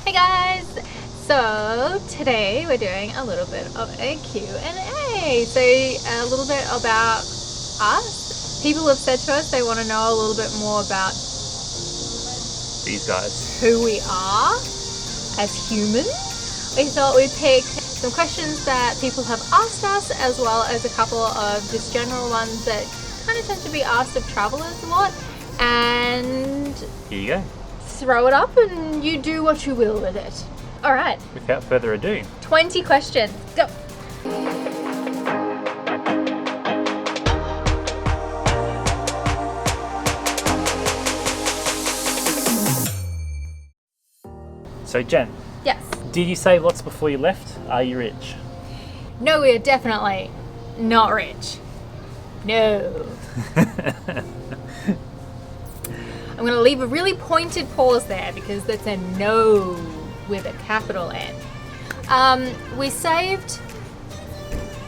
Hey guys! So today we're doing a little bit of a Q&A. So a little bit about us. People have said to us they want to know a little bit more about these guys, who we are as humans. We thought we'd pick some questions that people have asked us, as well as a couple of just general ones that kind of tend to be asked of travelers a lot. And here you go. Throw it up and you do what you will with it. All right. Without further ado. 20 questions. Go. So Jen. Yes. Did you save lots before you left? Are you rich? No, we're definitely not rich. No. I'm going to leave a really pointed pause there because that's a no with a capital N. We saved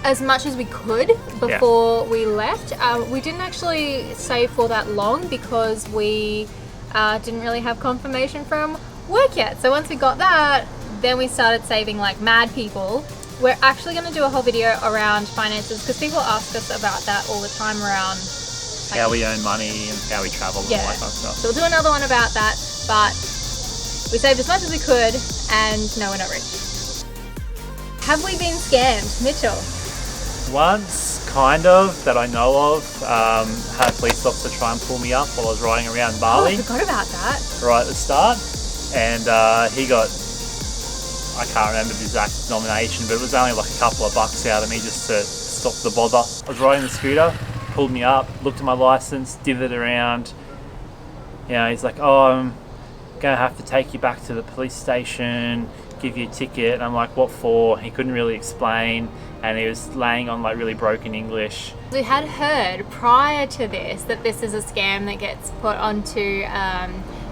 as much as we could before we left. We didn't actually save for that long because we didn't really have confirmation from work yet. So once we got that, then we started saving like mad people. We're actually going to do a whole video around finances because people ask us about that all the time around how we earn money and how we travel and all that kind of stuff. So we'll do another one about that, but we saved as much as we could and no, we're not rich. Have we been scammed, Mitchell? Once, kind of, that I know of. Had a police officer try and pull me up while I was riding around Bali. Oh, I forgot about that. Right at the start. And he got, I can't remember the exact denomination, but it was only like a couple of bucks out of me just to stop the bother. I was riding the scooter, pulled me up, looked at my license, dithered around. You know, he's like, oh, I'm gonna have to take you back to the police station, give you a ticket. And I'm like, what for? He couldn't really explain, and he was laying on like really broken English. We had heard prior to this that this is a scam that gets put onto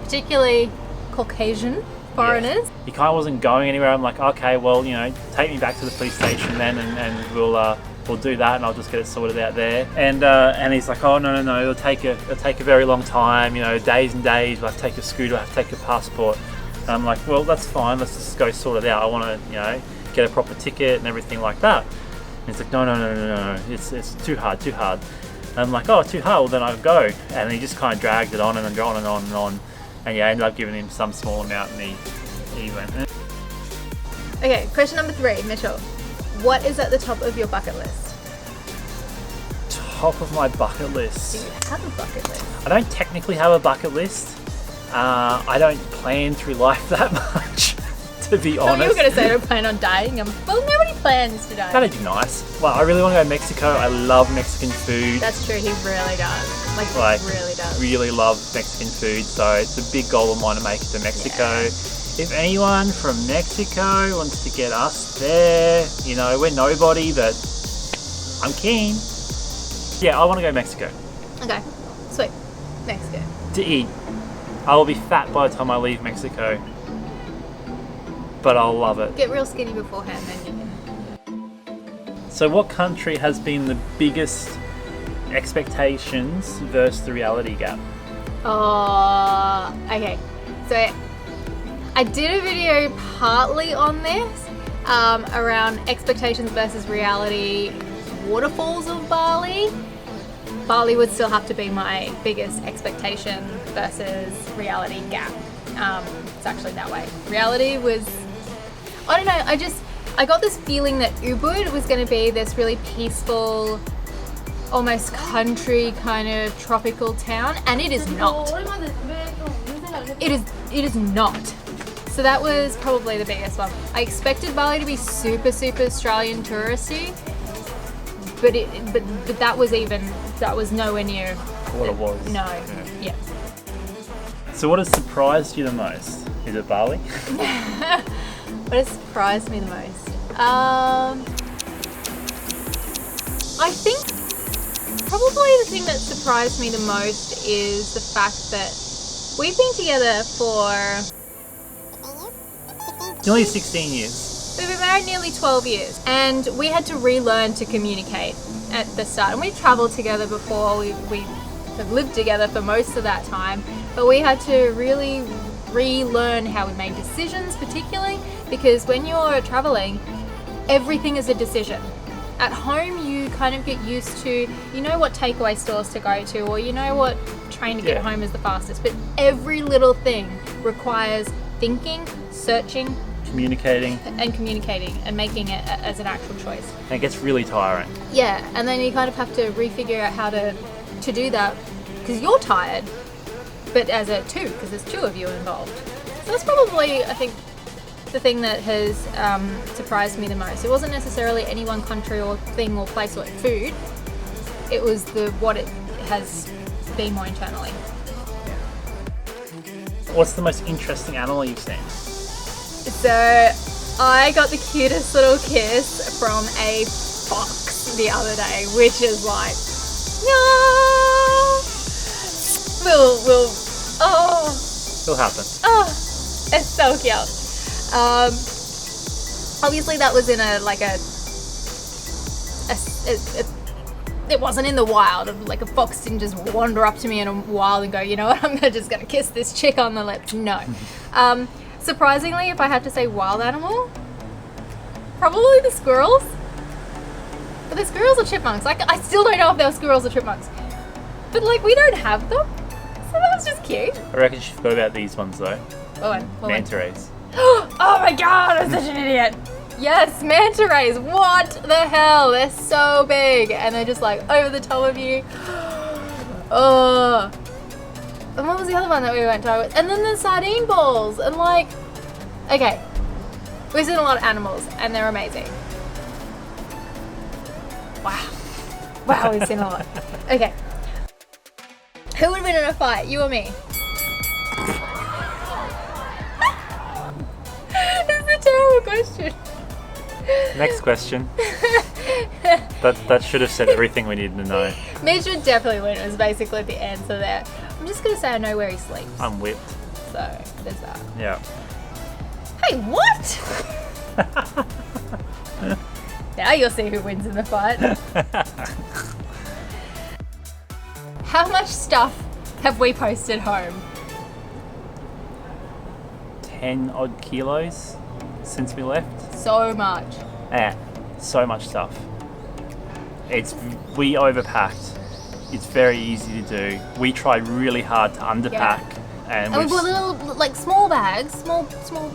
particularly Caucasian foreigners. Yeah. He kind of wasn't going anywhere. I'm like, okay, well, you know, take me back to the police station then, and we'll do that, and I'll just get it sorted out there. And he's like, oh no, it'll take a very long time. You know, days and days. We'll have to take a scooter. We'll have to take a passport. And I'm like, well, that's fine. Let's just go sort it out. I want to, you know, get a proper ticket and everything like that. And he's like, no. It's too hard. And I'm like, oh, too hard. Well, then I'll go. And he just kind of dragged it on and on and on and on. And yeah, I ended up giving him some small amount, and he went. Okay, question number 3, Mitchell. What is at the top of your bucket list? Top of my bucket list. Do you have a bucket list? I don't technically have a bucket list. I don't plan through life that much, to be honest. You were going to say I don't plan on dying. Well, nobody plans to die. That'd be nice. Well, I really want to go to Mexico. I love Mexican food. That's true, he really does. Like really does. Really love Mexican food, so it's a big goal of mine to make it to Mexico. Yeah. If anyone from Mexico wants to get us there, you know, we're nobody, but I'm keen. Yeah, I want to go to Mexico. Okay, sweet. Mexico. To eat. I will be fat by the time I leave Mexico, but I'll love it. Get real skinny beforehand, then you can. So what country has been the biggest expectations versus the reality gap? Okay. So I did a video partly on this, around expectations versus reality waterfalls of Bali. Bali would still have to be my biggest expectation versus reality gap. It's actually that way. Reality was, I don't know, I got this feeling that Ubud was going to be this really peaceful, almost country kind of tropical town, and it is not. It is not. So that was probably the biggest one. I expected Bali to be super Australian touristy, but that was nowhere near what it was. No. Yeah. So what has surprised you the most? Is it Bali? What has surprised me the most? I think probably the thing that surprised me the most is the fact that we've been together for nearly 16 years. We've been married nearly 12 years, and we had to relearn to communicate at the start. And we traveled together before, we have lived together for most of that time, but we had to really relearn how we made decisions, particularly because when you're traveling, everything is a decision. At home, you kind of get used to, you know what takeaway stores to go to, or you know what train to get home is the fastest, but every little thing requires thinking, searching, communicating and making it as an actual choice. And it gets really tiring. Yeah, and then you kind of have to refigure out how to do that because you're tired, but as a two, because there's two of you involved. So that's probably, I think, the thing that has surprised me the most. It wasn't necessarily any one country or thing or place or food. It was what it has been more internally. What's the most interesting animal you've seen? So I got the cutest little kiss from a fox the other day, which is like, no, It'll happen. Oh, it's so cute. Obviously that was in it wasn't in the wild. Like a fox didn't just wander up to me in a wild and go, you know what, I'm just gonna kiss this chick on the lips. No. Surprisingly, if I had to say wild animal, probably the squirrels. But the squirrels are chipmunks. Like, I still don't know if they're squirrels or chipmunks. But like, we don't have them. So that was just cute. I reckon she forgot about these ones though. What one? Manta rays. Oh my god, I'm such an idiot. Yes, manta rays. What the hell? They're so big. And they're just like over the top of you. Oh. And what was the other one that we went to? And then the sardine balls. And like, okay, we've seen a lot of animals and they're amazing. Wow, we've seen a lot. Okay. Who would win in a fight, you or me? That's a terrible question. Next question. That should have said everything we needed to know. Mitch would definitely win, was basically the answer there. I'm just going to say I know where he sleeps. I'm whipped. So, there's that. Yeah. Hey, what? Now you'll see who wins in the fight. How much stuff have we posted home? 10 odd kilos since we left. So much. Yeah, so much stuff. We overpacked. It's very easy to do. We tried really hard to underpack. And we bought little, like, small bags, small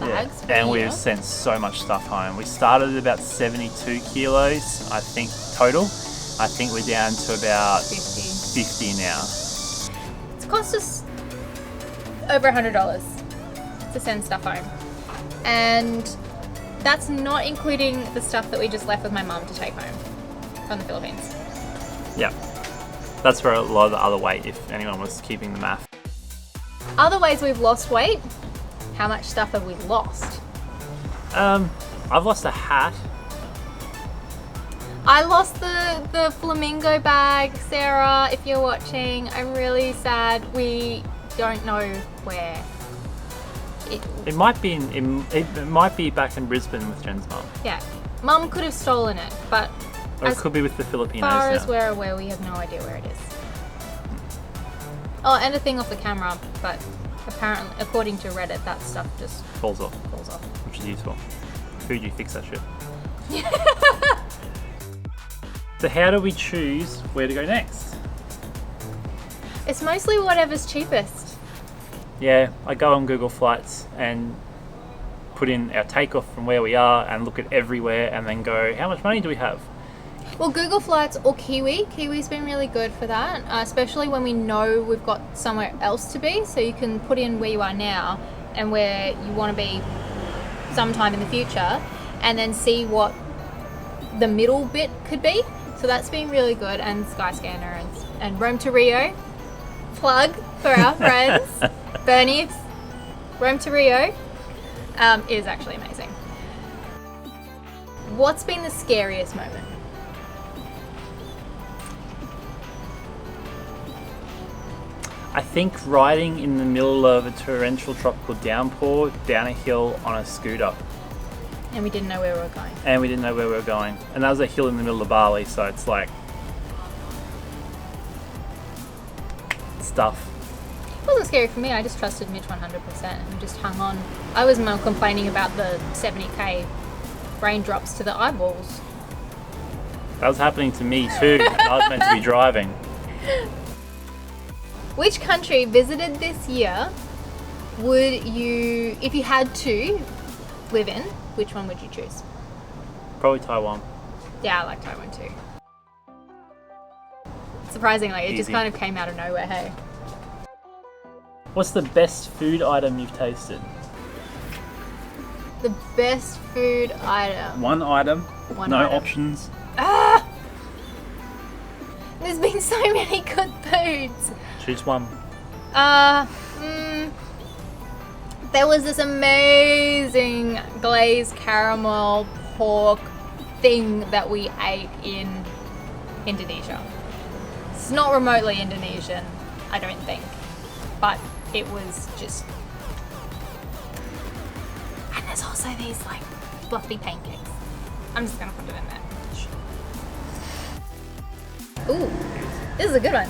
bags. Yeah. And we've sent so much stuff home. We started at about 72 kilos, I think, total. I think we're down to about 50 now. It's cost us over $100 to send stuff home. And that's not including the stuff that we just left with my mum to take home from the Philippines. Yeah. That's for a lot of the other weight, if anyone was keeping the math. Other ways we've lost weight, how much stuff have we lost? I've lost a hat. I lost the Flamingo bag, Sarah, if you're watching. I'm really sad. We don't know where. It might be it might be back in Brisbane with Jen's mum. Yeah. Mum could have stolen it, but or it could be with the Filipinos as far now. as we're aware, we have no idea where it is. Oh, and a thing off the camera, but apparently, according to Reddit, that stuff just falls off, which is useful. Fuji, fix that shit. So how do we choose where to go next? It's mostly whatever's cheapest. Yeah, I go on Google Flights and put in our takeoff from where we are and look at everywhere and then go, how much money do we have? Well, Google Flights or Kiwi. Kiwi's been really good for that, especially when we know we've got somewhere else to be. So you can put in where you are now and where you want to be sometime in the future and then see what the middle bit could be. So that's been really good. And Skyscanner and Rome to Rio. Plug for our friends. Bernie's Rome to Rio is actually amazing. What's been the scariest moment? I think riding in the middle of a torrential tropical downpour down a hill on a scooter. And we didn't know where we were going. And that was a hill in the middle of Bali, so it's like stuff. It wasn't scary for me. I just trusted Mitch 100% and just hung on. I was more complaining about the 70k raindrops to the eyeballs. That was happening to me too. I was meant to be driving. Which country visited this year would you, if you had to live in, which one would you choose? Probably Taiwan. Yeah, I like Taiwan too. Surprisingly, it just Easy. kind of came out of nowhere, hey? What's the best food item you've tasted? The best food item. One item, One no item. options. Ah! There's been so many good foods. Choose one. There was this amazing glazed caramel pork thing that we ate in Indonesia. It's not remotely Indonesian, I don't think, but it was just... And there's also these like fluffy pancakes. I'm just gonna put it in there. Ooh, this is a good one.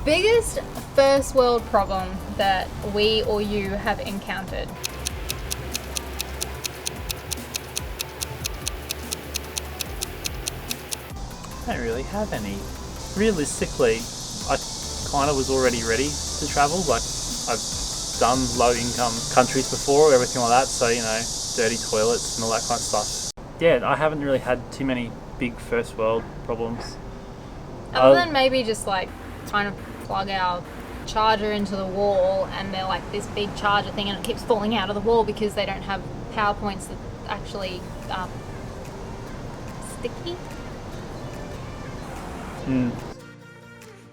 Biggest first world problem that we or you have encountered? I don't really have any. Realistically, I kind of was already ready to travel. Like, I've done low-income countries before, everything like that, so, you know, dirty toilets and all that kind of stuff. Yeah, I haven't really had too many big first world problems. Other than maybe just like trying to plug our charger into the wall and they're like this big charger thing and it keeps falling out of the wall because they don't have power points that actually sticky.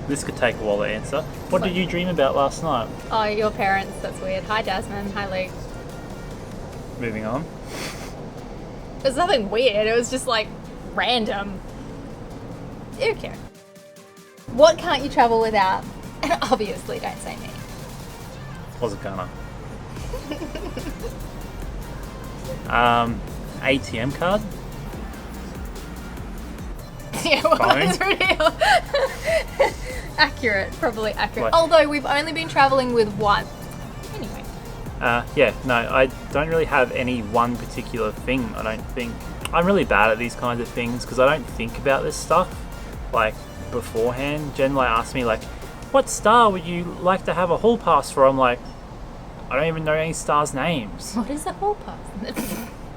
This could take a while to answer. What did you dream about last night? Oh, your parents, that's weird. Hi Jasmine, hi Luke. Moving on. There's nothing weird, it was just like random. Okay. What can't you travel without? And obviously don't say me. Wasn't gonna. ATM card? Yeah, well, Phone? that's pretty accurate, probably accurate. What? Although we've only been traveling with one. Anyway. Yeah, no, I don't really have any one particular thing, I don't think. I'm really bad at these kinds of things because I don't think about this stuff, like, beforehand. Jen, like, asked me, like, what star would you like to have a hall pass for? I'm like, I don't even know any stars' names. What is a hall pass?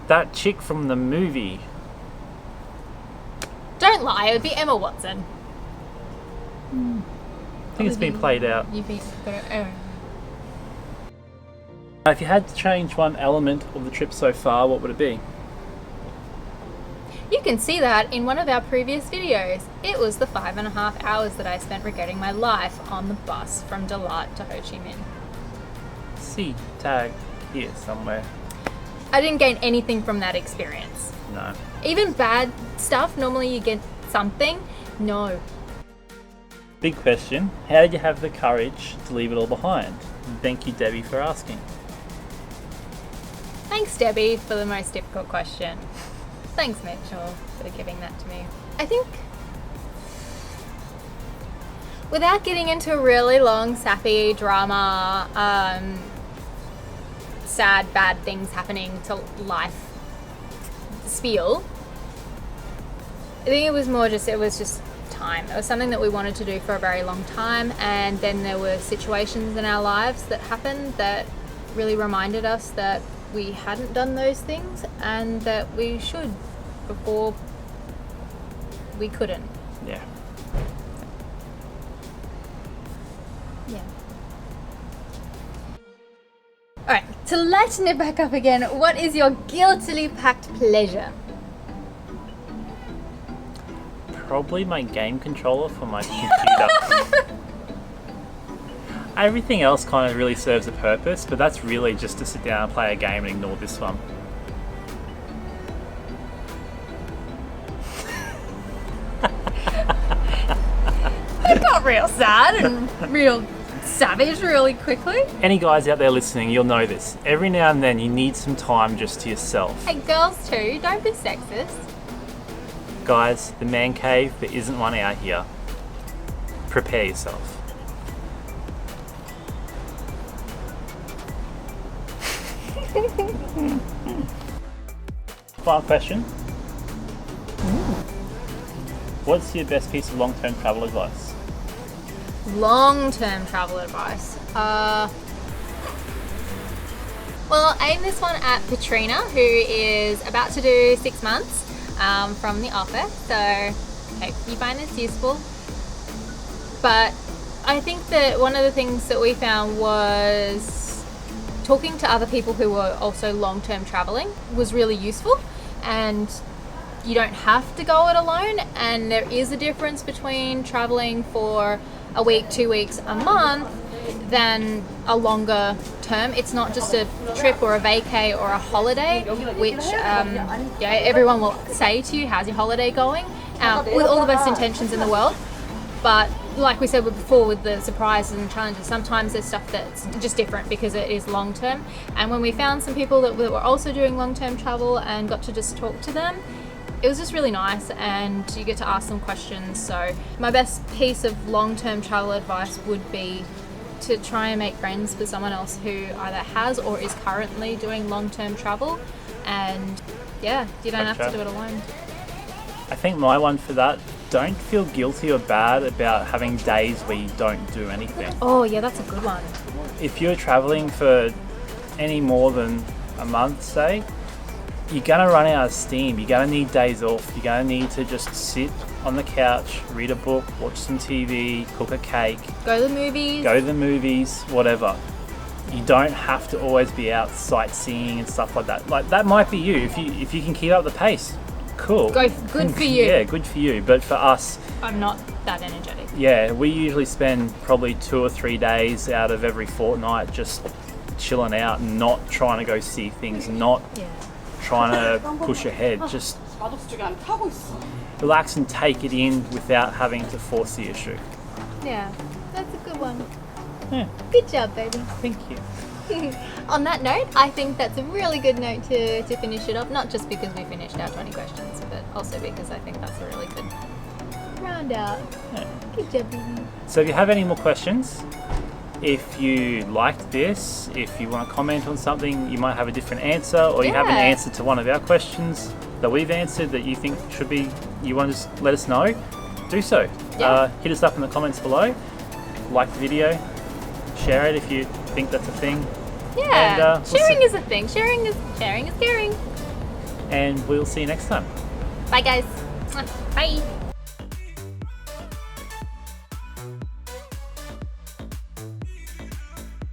That chick from the movie. Don't lie, it would be Emma Watson. I think it's been played out. You think oh. If you had to change one element of the trip so far, what would it be? You can see that in one of our previous videos. It was the 5.5 hours that I spent regretting my life on the bus from Dalat to Ho Chi Minh. See, tag here somewhere. I didn't gain anything from that experience. No. Even bad stuff, normally you get something. No. Big question. How did you have the courage to leave it all behind? Thank you, Debbie, for asking. Thanks, Debbie, for the most difficult question. Thanks, Mitchell, for giving that to me. I think, without getting into a really long, sappy drama, sad, bad things happening to life spiel, I think it was just time. It was something that we wanted to do for a very long time, and then there were situations in our lives that happened that really reminded us that we hadn't done those things and that we should before we couldn't. Yeah. Yeah. Alright, to lighten it back up again, what is your guiltily packed pleasure? Probably my game controller for my computer. Everything else kind of really serves a purpose, but that's really just to sit down and play a game and ignore this one. It got real sad and real savage really quickly. Any guys out there listening, you'll know this. Every now and then you need some time just to yourself. Hey, girls too, don't be sexist. Guys, the man cave, there isn't one out here. Prepare yourself. Final question. What's your best piece of long-term travel advice? Long-term travel advice. Well, I'll aim this one at Katrina, who is about to do 6 months from the office. So hope you find this useful. But I think that one of the things that we found was talking to other people who were also long-term traveling was really useful. And you don't have to go it alone, and there is a difference between traveling for a week, 2 weeks, a month than a longer term. It's not just a trip or a vacay or a holiday, which everyone will say to you, how's your holiday going? With all the best intentions in the world. But like we said before, with the surprises and challenges, sometimes there's stuff that's just different because it is long term. And when we found some people that were also doing long term travel and got to just talk to them, it was just really nice, and you get to ask them questions. So my best piece of long-term travel advice would be to try and make friends with someone else who either has or is currently doing long-term travel, and yeah, you don't have to do it alone. I think my one for that, don't feel guilty or bad about having days where you don't do anything. Oh yeah, that's a good one. If you're traveling for any more than a month, say, you're gonna run out of steam. You're gonna need days off. You're gonna need to just sit on the couch, read a book, watch some TV, cook a cake, go to the movies, whatever. You don't have to always be out sightseeing and stuff like that. Like, that might be you. If you can keep up the pace, cool. Good for you. Yeah, good for you. But for us, I'm not that energetic. Yeah, we usually spend probably 2 or 3 days out of every fortnight just chilling out, not trying to go see things, not trying to push ahead. Just relax and take it in without having to force the issue. Yeah, that's a good one. Yeah. Good job, baby. Thank you. On that note, I think that's a really good note to finish it off. Not just because we finished our 20 questions, but also because I think that's a really good round out. Yeah. Good job, baby. So if you have any more questions, if you liked this, if you want to comment on something, you might have a different answer, or you have an answer to one of our questions that we've answered that you think should be, you want to just let us know, do so. Hit us up in the comments below, like the video, share it if you think that's a thing. Yeah, and, sharing is a thing. Sharing is caring. And we'll see you next time. Bye guys. Bye.